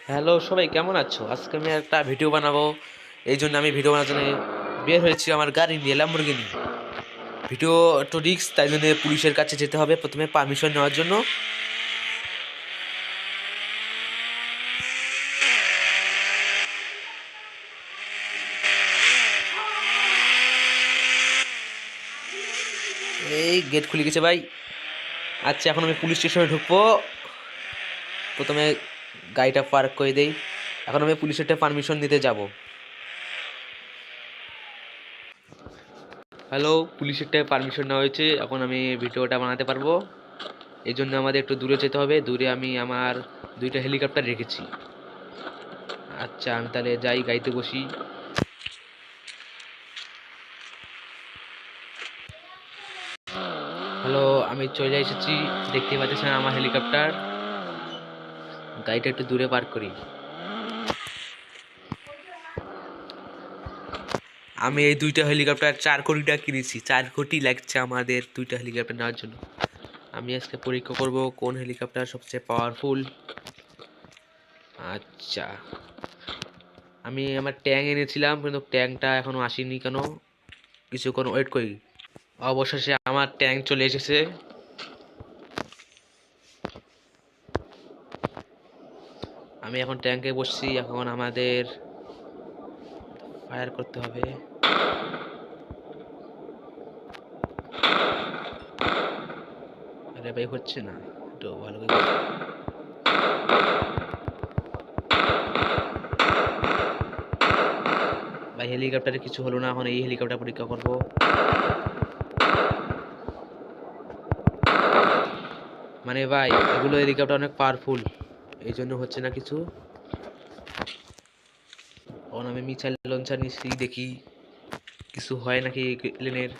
Hello সবাই, কেমন আছো? আজকে আমি একটা ভিডিও বানাবো। এই জন্য আমি ভিডিও বানার জন্য বের হয়েছি আমার গাড়ি নিয়ে, ল্যাম্বরগিনি। ভিডিও একটু রিস্ক, তাই জন্য পুলিশের কাছে যেতে হবে প্রথমে পারমিশন নেওয়ার জন্য। এই গেট খুলে গেছে ভাই। আচ্ছা, এখন আমি পুলিশ স্টেশনে ঢুকবো। প্রথমে গাড়িটা পার্ক করে দেই। এখন আমি পুলিশের পারমিশন নিতে যাব। হ্যালো, পুলিশের পারমিশন নেওয়া হয়েছে, এখন আমি ভিডিওটা বানাতে পারবো। এই জন্য আমাদের একটু দূরে যেতে হবে। দূরে আমি আমার দুইটা হেলিকপ্টার রেখেছি। আচ্ছা, আমি তাহলে যাই, গাড়িতে বসি। হ্যালো, আমি চলে এসেছি। দেখতে পাচ্ছেন আমার হেলিকপ্টার। গাড়িটা একটু দূরে পার্ক করি। আমি এই দুইটা হেলিকপ্টার 4 কোটি টাকা কিনেছি। 4 কোটি লাগছে আমাদের দুইটা হেলিকপ্টার নেওয়ার জন্য। আমি আজকে পরীক্ষা করব কোন হেলিকপ্টার সবচেয়ে পাওয়ারফুল। আচ্ছা, আমি আমার ট্যাঙ্ক এনেছিলাম, কিন্তু ট্যাঙ্কটা এখনো আসেনি কেন? কিছুক্ষণ ওয়েট করি। অবশেষে আমার ট্যাঙ্ক চলে এসেছে। আমি এখন ট্যাঙ্কে বসছি। এখন আমাদের ফায়ার করতে হবে। আরে ভাই, হচ্ছে না, একটু ভালো করে। ভাই, হেলিকপ্টারে কিছু হলো না। এখন এই হেলিকপ্টার পরীক্ষা করব। মানে ভাই, এগুলো হেলিকপ্টার অনেক পাওয়ারফুল, এই জন্য হচ্ছে না কিছু। এখন আমি মিসাইল লঞ্চার নিচ্ছি, দেখি কিছু হয় নাকি প্লেনের।